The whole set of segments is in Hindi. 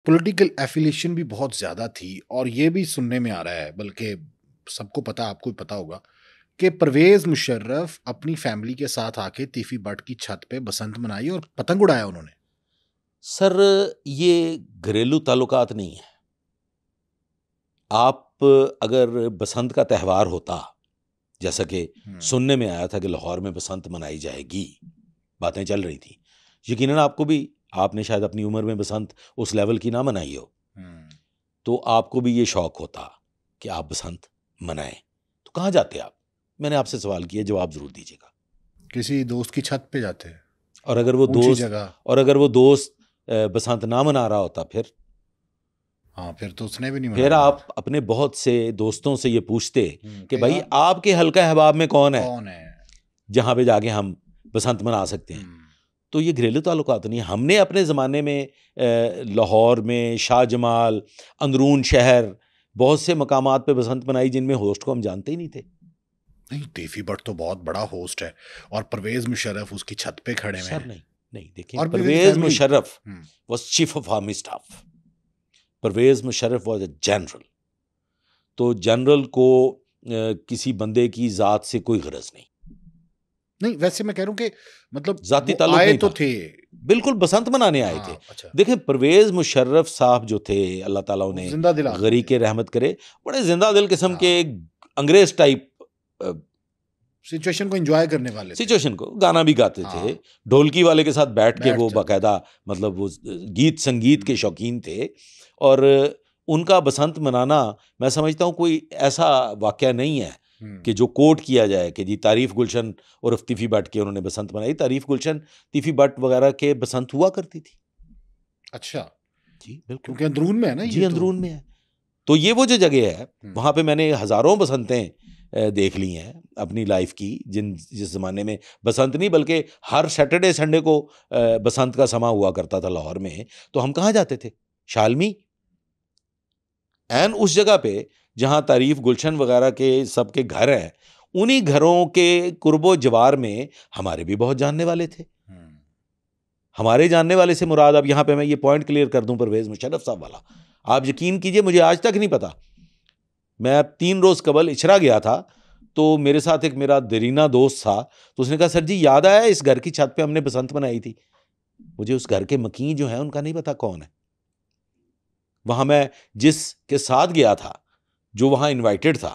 पॉलिटिकल एफिलिएशन भी बहुत ज़्यादा थी और ये भी सुनने में आ रहा है, बल्कि सबको पता, आपको भी पता होगा कि परवेज़ मुशर्रफ अपनी फैमिली के साथ आके तीफी बट की छत पे बसंत मनाई और पतंग उड़ाया उन्होंने। सर, ये घरेलू ताल्लुकात नहीं है। आप अगर बसंत का त्यौहार होता, जैसा कि सुनने में आया था कि लाहौर में बसंत मनाई जाएगी, बातें चल रही थी, यकीनन आपको भी, आपने शायद अपनी उम्र में बसंत उस लेवल की ना मनाई हो, तो आपको भी ये शौक होता कि आप बसंत मनाएं। तो कहाँ जाते आप? मैंने आपसे सवाल किया, जवाब जरूर दीजिएगा। किसी दोस्त की छत पे जाते हैं, और अगर वो ऊंची दोस्त जगह। और अगर वो दोस्त बसंत ना मना रहा होता, फिर हाँ, फिर तो उसने भी नहीं फिर मनाया। आप अपने बहुत से दोस्तों से ये पूछते कि कि भाई यार, आपके हल्का अहबाब में कौन है है जहाँ पे जाके हम बसंत मना सकते हैं। तो ये घरेलू ताल्लुकात नहीं है। हमने अपने ज़माने में लाहौर में, शाहजमाल, अंदरून शहर, बहुत से मकामात पे बसंत मनाई जिनमें होस्ट को हम जानते ही नहीं थे। नहीं, तीफी बट तो बहुत बड़ा होस्ट है और परवेज़ मुशर्रफ उसकी छत पे खड़े हुए सर हैं। नहीं, देखिए, और Pervez Musharraf was chief of army staff. Pervez Musharraf was a general. तो जनरल को किसी बंदे की ज़ात से कोई गरज नहीं। नहीं, वैसे मैं कह रहा हूँ कि मतलब ज़ाती वो ताल्लुक आए नहीं तो था। थे। बिल्कुल बसंत मनाने आए थे। अच्छा। देखें, परवेज़ मुशर्रफ साहब जो थे, अल्लाह ताला वो उन्हें जिंदा दिल आदमी गरीक थे। रहमत करे, बड़े जिंदा दिल किस्म के हाँ। अंग्रेज टाइप सिचुएशन को एंजॉय करने वाले थे। सिचुएशन को, गाना भी गाते थे, हाँ। ढोलकी वाले के साथ बैठ के बैठ वो जाते बाकायदा, मतलब वो गीत संगीत के शौकीन थे। और उनका बसंत मनाना, मैं समझता हूँ, कोई ऐसा वाक़या नहीं है कि जो कोट किया जाए कि जी तारीफ़ गुलशन और तीफी बट के उन्होंने बसंत मनाई। तारीफ़ गुलशन, तीफी बट वगैरह के बसंत हुआ करती थी। अच्छा जी बिल्कुल, क्योंकि अंदरून में है ना जी ये अंदरून में है। तो ये वो जो जगह है, वहाँ पे मैंने हज़ारों बसंतें देख ली हैं अपनी लाइफ की, जिस ज़माने में बसंत नहीं बल्कि हर सैटरडे संडे को बसंत का समा हुआ करता था लाहौर में। तो हम कहाँ जाते थे? शालमी, एन उस जगह पे जहाँ तारीफ़ गुलशन वगैरह के सबके घर हैं, उन्हीं घरों के कुर्बो जवार में हमारे भी बहुत जानने वाले थे। हमारे जानने वाले से मुराद, अब यहाँ पे मैं ये पॉइंट क्लियर कर दूं, परवेज़ मुशर्रफ साहब वाला, आप यकीन कीजिए मुझे आज तक नहीं पता। मैं 3 रोज़ कबल इचरा गया था, तो मेरे साथ एक मेरा देरीना दोस्त था, तो उसने कहा, सर जी याद आया इस घर की छत पे हमने बसंत मनाई थी। मुझे उस घर के मकीन जो है उनका नहीं पता कौन है। वहां मैं जिसके साथ गया था, जो वहां इनवाइटेड था,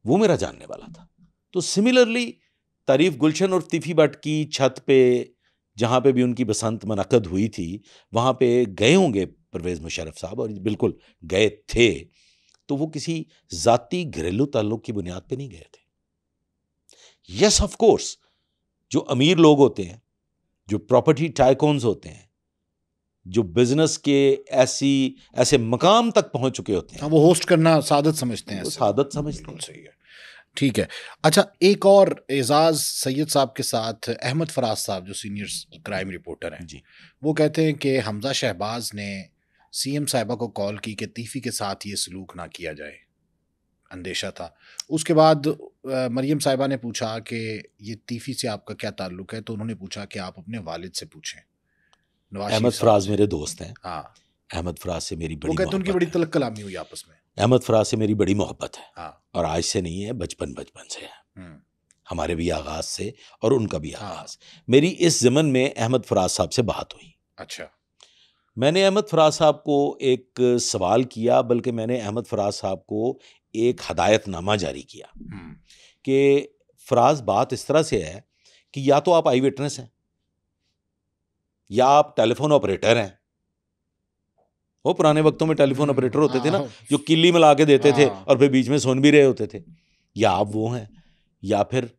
वो मेरा जानने वाला था। तो सिमिलरली तारीफ़ गुलशन और तीफी बट की छत पे जहाँ पे भी उनकी बसंत मुनक्कद हुई थी, वहाँ पे गए होंगे परवेज़ मुशर्रफ साहब, और बिल्कुल गए थे। तो वो किसी ज़ाती घरेलू ताल्लुक की बुनियाद पे नहीं गए थे। यस ऑफ कोर्स, जो अमीर लोग होते हैं, जो प्रॉपर्टी टाइकून्स होते हैं, जो बिजनेस के ऐसे मकाम तक पहुंच चुके होते हैं, वो होस्ट करना सादत समझते हैं। सादत समझते हैं। सही है, ठीक है। अच्छा, एक और एजाज सैयद साहब के साथ अहमद फराज साहब जो सीनियर क्राइम रिपोर्टर हैं जी, वो कहते हैं कि हमजा शहबाज ने सीएम साहिबा को कॉल की कि तीफी के साथ ये सलूक ना किया जाए, अंदेशा था। उसके बाद मरियम साहिबा ने पूछा कि ये तीफी से आपका क्या ताल्लुक है, तो उन्होंने पूछा कि आप अपने वालिद से पूछें, नवाज अहमद शरीफ फराज साहब मेरे दोस्त हैं। हाँ, अहमद फराज से मेरी वो बड़ी कहते हैं उनकी बड़ी मोहब्बत है। तलक कलामी हुई आपस में। अहमद फराज से मेरी बड़ी मोहब्बत है। हाँ। और आज से नहीं है, बचपन से है। हमारे भी आगाज से और उनका भी आगाज। मेरी इस ज़मन में अहमद फराज साहब से बात हुई। अच्छा। मैंने अहमद फराज साहब को एक सवाल किया, बल्कि मैंने अहमद फराज साहब को एक हदायतनामा जारी किया कि फराज, बात इस तरह से है कि या तो आप आई विटनेस हैं, या आप टेलीफोन ऑपरेटर हैं। वो पुराने वक्तों में टेलीफोन ऑपरेटर होते थे ना, जो किल्ली मिला के देते थे और फिर बीच में सुन भी रहे होते थे। या आप वो हैं, या फिर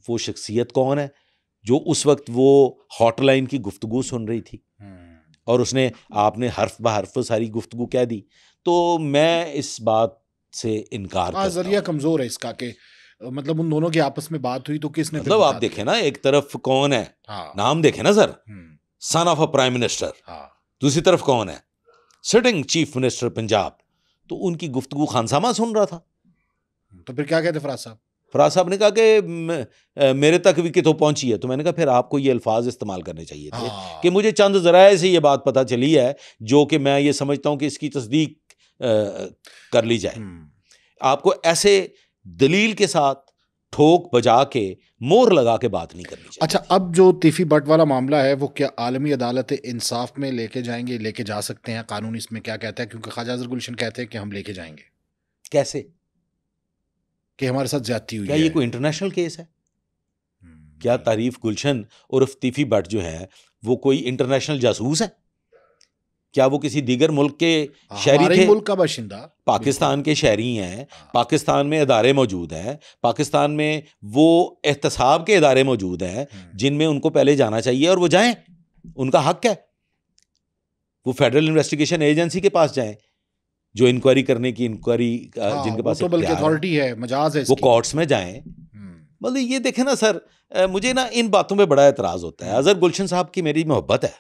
वो शख्सियत कौन है जो उस वक्त वो हॉटलाइन की गुफ्तगू सुन रही थी और उसने, आपने हर्फ ब हर्फ सारी गुफ्तगू कह दी। तो मैं इस बात से इनकार करता हूं। जरिया कमजोर है इसका कि मतलब उन दोनों की आपस में बात हुई तो किसने, मतलब आप देखें ना, एक तरफ कौन है, नाम देखें ना sir, son of a prime minister, दूसरी तरफ कौन है, सिटिंग चीफ मिनिस्टर पंजाब। तो उनकी गुफ्तगू खानसामा सुन रहा था। तो फिर क्या कहते फराज साहब? फराज साहब ने कहा कि मेरे तक भी कितों पहुंची है। तो मैंने कहा फिर आपको ये अल्फाज इस्तेमाल करने चाहिए थे कि मुझे चंद ज़राए से ये बात पता चली है जो कि मैं ये समझता हूं कि इसकी तस्दीक कर ली जाए। आपको ऐसे दलील के साथ ठोक बजा के मोहर लगा के बात नहीं करनी चाहिए। अच्छा, अब जो तीफी बट वाला मामला है वो क्या आलमी अदालत इंसाफ में लेके जाएंगे, लेके जा सकते हैं? कानून इसमें क्या कहता है? क्योंकि ख्वाजा अजहर गुलशन कहते हैं कि हम लेके जाएंगे, कैसे? कि हमारे साथ ज्यादती हुई क्या है। ये कोई इंटरनेशनल केस है? क्या तारीफ गुलशन उर्फ तीफी बट जो है वो कोई इंटरनेशनल जासूस है? क्या वो किसी दीगर मुल्क के शहरी हमारे थे? ही मुल्क का बाशिंदा, पाकिस्तान के शहरी हैं, पाकिस्तान में इदारे मौजूद हैं, पाकिस्तान में वो एहतसाब के इदारे मौजूद हैं जिनमें उनको पहले जाना चाहिए और वो जाएं, उनका हक है। वो फेडरल इन्वेस्टिगेशन एजेंसी के पास जाएं जो इंक्वायरी करने की जिनके पास तो बल्कि इख्तियार अथॉरिटी है, मजाज है वो इसकी। कोर्ट्स में जाएं। मतलब ये देखें ना सर, मुझे ना इन बातों पे बड़ा एतराज़ होता है। अजहर गुलशन साहब की मेरी मोहब्बत है,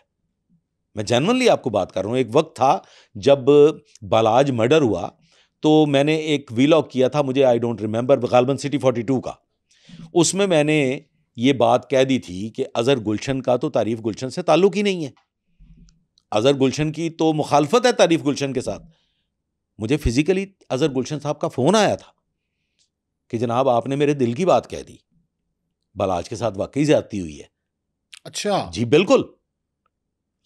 मैं जेन्युइनली आपको बात कर रहा हूँ। एक वक्त था जब बालाज मर्डर हुआ तो मैंने एक वीलॉग किया था, मुझे आई डोंट रिमेंबर, गालबन सिटी 42 का। उसमें मैंने ये बात कह दी थी कि अजहर गुलशन का तो तारीफ गुलशन से ताल्लुक ही नहीं है। अजहर गुलशन की तो मुखालफत है तारीफ गुलशन के साथ। मुझे फिजिकली अजहर गुलशन साहब का फ़ोन आया था कि जनाब आपने मेरे दिल की बात कह दी, बालाज के साथ वाकई ज्यादती हुई है। अच्छा जी बिल्कुल,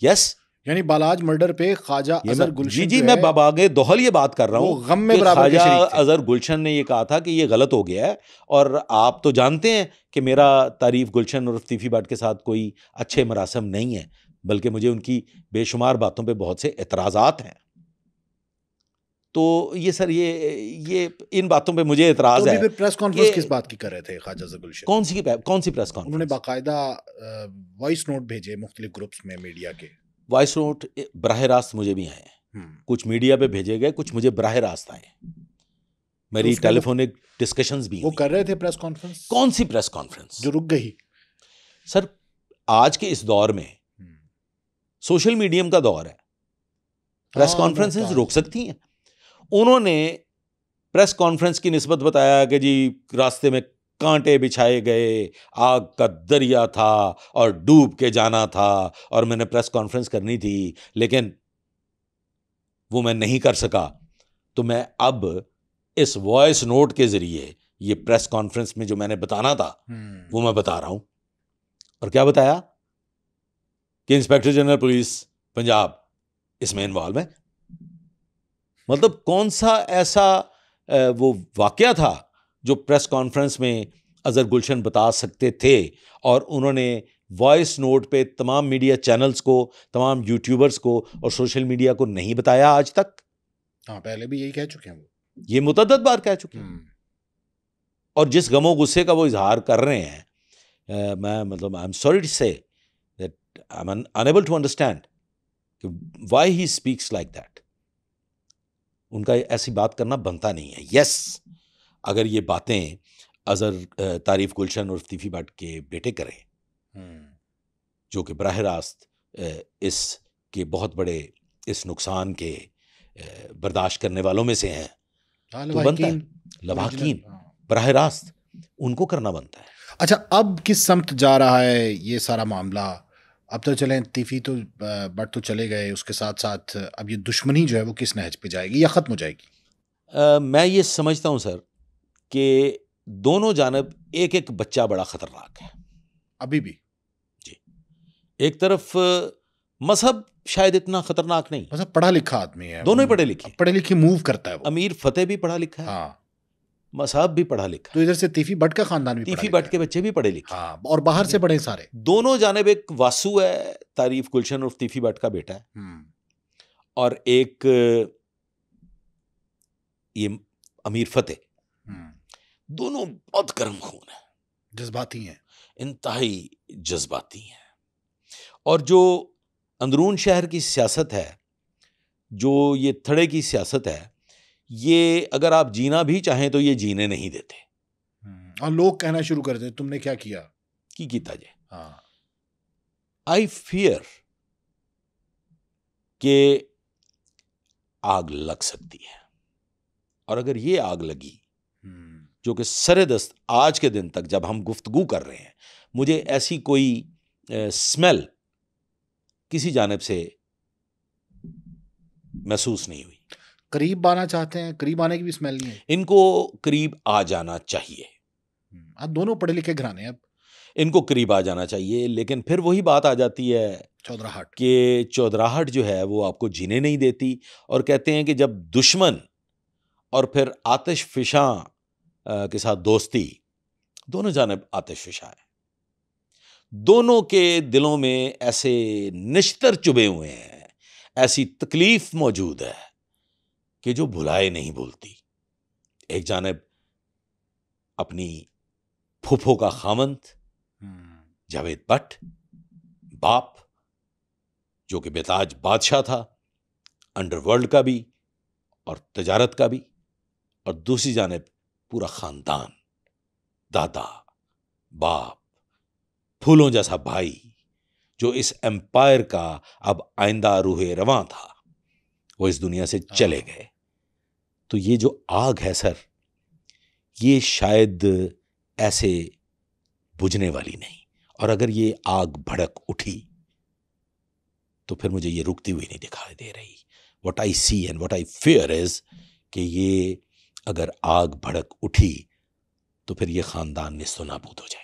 यस। यानी बालाज मर्डर पे ख्वाजा अजहर गुलशन जी मैं बाबागे दोहल ये बात कर रहा हूँ, गम में बराबर के शरीक थे। अजहर गुलशन ने ये कहा था कि ये गलत हो गया है, और आप तो जानते हैं कि मेरा तारीफ गुलशन और तीफी बट के साथ कोई अच्छे मरासम नहीं है, बल्कि मुझे उनकी बेशुमार बातों पे बहुत से एतराज़ात हैं। तो ये सर ये इन बातों पे मुझे एतराज़ है। फिर प्रेस कॉन्फ्रेंस किस बात की कर रहे थे ख्वाजा अजहर गुलशन? कौन सी प्रेस कॉन्फ्रेंस? उन्होंने बाकायदा वॉइस नोट भेजे मुख्तलिफ ग्रुप्स में मीडिया के। वॉइस नोट बराह रास्त मुझे भी आए हैं, कुछ मीडिया पे भेजे गए, कुछ मुझे बराह रास्त आए। मेरी टेलीफोनिक डिस्कशंस भी वो कर रहे थे प्रेस कॉन्फ्रेंस। कौन सी प्रेस कॉन्फ्रेंस जो रुक गई? सर आज के इस दौर में सोशल मीडियम का दौर है, प्रेस कॉन्फ्रेंसेस रुक सकती हैं। उन्होंने प्रेस कॉन्फ्रेंस की निस्बत बताया कि जी रास्ते में कांटे बिछाए गए, आग का दरिया था और डूब के जाना था और मैंने प्रेस कॉन्फ्रेंस करनी थी लेकिन वो मैं नहीं कर सका। तो मैं अब इस वॉइस नोट के जरिए ये प्रेस कॉन्फ्रेंस में जो मैंने बताना था वो मैं बता रहा हूं। और क्या बताया कि इंस्पेक्टर जनरल पुलिस पंजाब इसमें इन्वॉल्व है। मतलब कौन सा ऐसा वो वाकया था जो प्रेस कॉन्फ्रेंस में अजहर गुलशन बता सकते थे और उन्होंने वॉइस नोट पे तमाम मीडिया चैनल्स को, तमाम यूट्यूबर्स को और सोशल मीडिया को नहीं बताया आज तक? हाँ, पहले भी यही कह चुके हैं, वो ये मुतअद्दद बार कह चुके हैं। और जिस गमो गुस्से का वो इजहार कर रहे हैं, मैं मतलब I am sorry to say that I am unable to understand कि why he speaks like that. उनका ऐसी बात करना बनता नहीं है। यस, अगर ये बातें अजहर तारीफ गुलशन और तीफी बट के बेटे करें जो कि बराह रास्त इसके बहुत बड़े इस नुकसान के बर्दाश्त करने वालों में से हैं, तो बनता है लवाकीन बराह रास्त उनको करना बनता है। अच्छा, अब किस समत जा रहा है ये सारा मामला? अब तो चलें, तीफी तो बट तो चले गए, उसके साथ साथ अब ये दुश्मनी जो है वो किस नहज पे जाएगी या ख़त्म हो जाएगी? मैं ये समझता हूँ सर कि दोनों जानब एक एक बच्चा बड़ा ख़तरनाक है अभी भी। जी, एक तरफ मजहब शायद इतना ख़तरनाक नहीं, मजहब पढ़ा लिखा आदमी है, दोनों ही पढ़े लिखे मूव करता है वो। अमीर फतेह भी पढ़ा लिखा है, हाँ, मसाहब भी पढ़ा लिखा। तो इधर से तीफी बट का खानदान भी, तीफी बट के बच्चे भी पढ़े लिखे, हाँ, और बाहर से पढ़े सारे। दोनों जानिब एक वासु है तारीफ गुलशन और तीफी बट का बेटा है, और एक ये अमीर फतेह, दोनों बहुत गर्म खून है, जज्बाती हैं, इंतहाई जज्बाती हैं। और जो अंदरून शहर की सियासत है, जो ये थड़े की सियासत है, ये अगर आप जीना भी चाहें तो ये जीने नहीं देते। और लोग कहना शुरू कर देते तुमने क्या किया की कीता जे। हाँ, आई फियर कि आग लग सकती है, और अगर ये आग लगी जो कि सरेदस्त आज के दिन तक जब हम गुफ्तगू कर रहे हैं, मुझे ऐसी कोई स्मेल किसी जानिब से महसूस नहीं हुई। करीब आना चाहते हैं, करीब आने की भी स्मेल नहीं है। इनको करीब आ जाना चाहिए। आप दोनों पढ़े लिखे घराने, अब इनको करीब आ जाना चाहिए, लेकिन फिर वही बात आ जाती है चौधराहट कि चौधराहट जो है वो आपको जीने नहीं देती। और कहते हैं कि जब दुश्मन और फिर आतिश फिशां के साथ दोस्ती, दोनों जानिब आतिश फिशां है, दोनों के दिलों में ऐसे निश्तर चुभे हुए हैं, ऐसी तकलीफ मौजूद है कि जो भुलाए नहीं भूलती। एक जानिब अपनी फूफो का खामंद जावेद भट्ट, बाप जो कि बेताज बादशाह था, अंडरवर्ल्ड का भी और तजारत का भी, और दूसरी जानिब पूरा खानदान, दादा, बाप, फूलों जैसा भाई, जो इस एम्पायर का अब आइंदा रूहे रवां था, वो इस दुनिया से चले गए। तो ये जो आग है सर, ये शायद ऐसे बुझने वाली नहीं, और अगर ये आग भड़क उठी तो फिर मुझे ये रुकती हुई नहीं दिखाई दे रही। What I see and what I fear is कि ये अगर आग भड़क उठी तो फिर ये खानदान निस्तो नाबूद हो जाए।